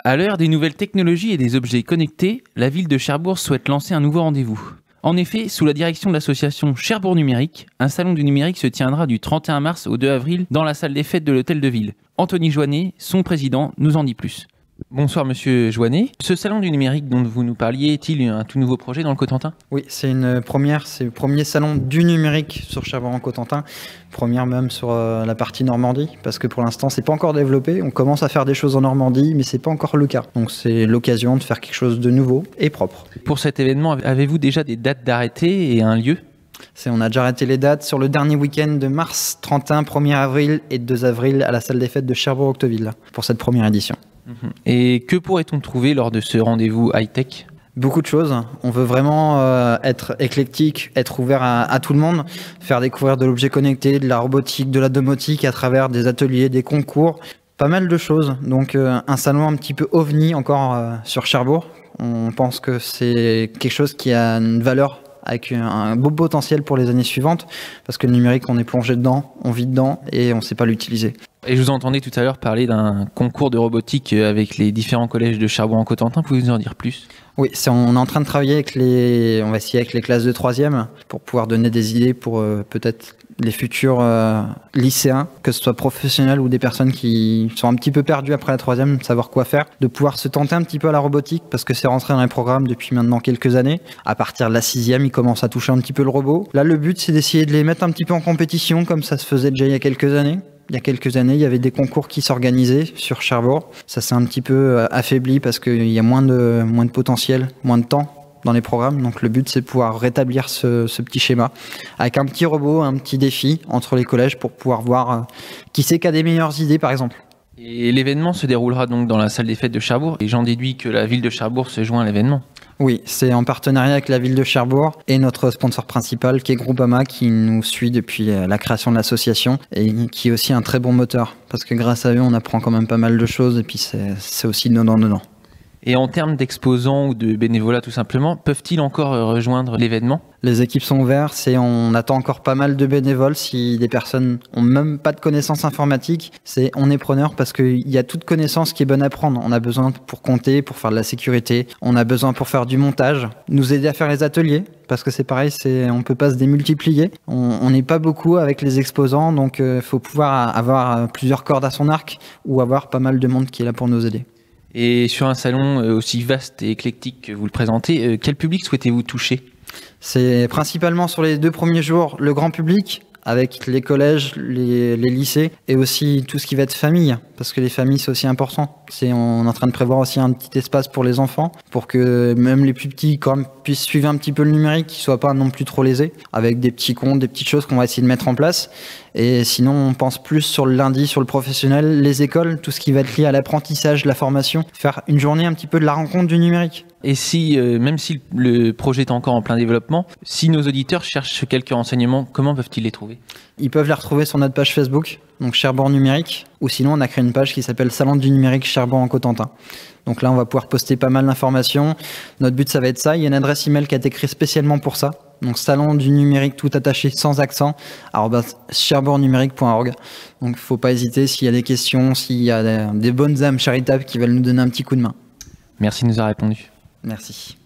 À l'heure des nouvelles technologies et des objets connectés, la ville de Cherbourg souhaite lancer un nouveau rendez-vous. En effet, sous la direction de l'association Cherbourg Numérique, un salon du numérique se tiendra du 31 mars au 2 avril dans la salle des fêtes de l'Hôtel de Ville. Anthony Joannet, son président, nous en dit plus. Bonsoir Monsieur Joannet. Ce salon du numérique dont vous nous parliez est-il un tout nouveau projet dans le Cotentin? Oui, c'est une première, c'est le premier salon du numérique sur Cherbourg-en-Cotentin, première même sur la partie Normandie, parce que pour l'instant c'est pas encore développé, on commence à faire des choses en Normandie, mais c'est pas encore le cas. Donc c'est l'occasion de faire quelque chose de nouveau et propre. Pour cet événement, avez-vous déjà des dates d'arrêté et un lieu? On a déjà arrêté les dates sur le dernier week-end de mars 31, 1er avril et 2 avril à la salle des fêtes de Cherbourg-Octeville pour cette première édition. Et que pourrait-on trouver lors de ce rendez-vous high-tech? Beaucoup de choses. On veut vraiment être éclectique, être ouvert à tout le monde, faire découvrir de l'objet connecté, de la robotique, de la domotique à travers des ateliers, des concours, pas mal de choses. Donc un salon un petit peu ovni encore sur Cherbourg. On pense que c'est quelque chose qui a une valeur avec un beau potentiel pour les années suivantes, parce que le numérique, on est plongé dedans, on vit dedans et on ne sait pas l'utiliser. Et je vous entendais tout à l'heure parler d'un concours de robotique avec les différents collèges de Cherbourg-en-Cotentin. Pouvez-vous nous en dire plus? Oui, on est en train de travailler avec on va essayer avec les classes de 3e pour pouvoir donner des idées pour peut-être les futurs lycéens, que ce soit professionnels ou des personnes qui sont un petit peu perdues après la 3e, savoir quoi faire, de pouvoir se tenter un petit peu à la robotique, parce que c'est rentré dans les programmes depuis maintenant quelques années. À partir de la 6e, ils commencent à toucher un petit peu le robot. Là, le but, c'est d'essayer de les mettre un petit peu en compétition, comme ça se faisait déjà il y a quelques années. Il y a quelques années, il y avait des concours qui s'organisaient sur Cherbourg. Ça s'est un petit peu affaibli parce qu'il y a moins de potentiel, moins de temps dans les programmes. Donc le but, c'est de pouvoir rétablir ce petit schéma avec un petit robot, un petit défi entre les collèges pour pouvoir voir qui c'est qui a des meilleures idées, par exemple. Et l'événement se déroulera donc dans la salle des fêtes de Cherbourg. Et j'en déduis que la ville de Cherbourg se joint à l'événement. Oui, c'est en partenariat avec la ville de Cherbourg et notre sponsor principal qui est Groupama, qui nous suit depuis la création de l'association et qui est aussi un très bon moteur parce que grâce à eux on apprend quand même pas mal de choses et puis c'est aussi dedans. Et en termes d'exposants ou de bénévolat tout simplement, peuvent-ils encore rejoindre l'événement? Les équipes sont ouvertes et on attend encore pas mal de bénévoles. Si des personnes ont même pas de connaissances informatiques, on est preneur parce qu'il y a toute connaissance qui est bonne à prendre. On a besoin pour compter, pour faire de la sécurité, on a besoin pour faire du montage, nous aider à faire les ateliers parce que c'est pareil, on peut pas se démultiplier. On n'est pas beaucoup avec les exposants, donc faut pouvoir avoir plusieurs cordes à son arc ou avoir pas mal de monde qui est là pour nous aider. Et sur un salon aussi vaste et éclectique que vous le présentez, quel public souhaitez-vous toucher? C'est principalement sur les 2 premiers jours le grand public, avec les collèges, les lycées et aussi tout ce qui va être famille, parce que les familles c'est aussi important. On est en train de prévoir aussi un petit espace pour les enfants, pour que même les plus petits quand même puissent suivre un petit peu le numérique, qu'ils ne soient pas non plus trop lésés, avec des petits comptes, des petites choses qu'on va essayer de mettre en place. Et sinon on pense plus sur le lundi, sur le professionnel, les écoles, tout ce qui va être lié à l'apprentissage, la formation, faire une journée un petit peu de la rencontre du numérique. Et si, même si le projet est encore en plein développement, si nos auditeurs cherchent quelques renseignements, comment peuvent-ils les trouver? Ils peuvent les retrouver sur notre page Facebook, donc Cherbourg Numérique, ou sinon on a créé une page qui s'appelle Salon du numérique Cherbourg-en-Cotentin. Donc là on va pouvoir poster pas mal d'informations. Notre but ça va être ça, il y a une adresse email qui a été créée spécialement pour ça. Donc salon du numérique tout attaché sans accent, @cherbourgnumérique.org. Donc faut pas hésiter s'il y a des questions, s'il y a des bonnes âmes charitables qui veulent nous donner un petit coup de main. Merci de nous avoir répondu. Merci.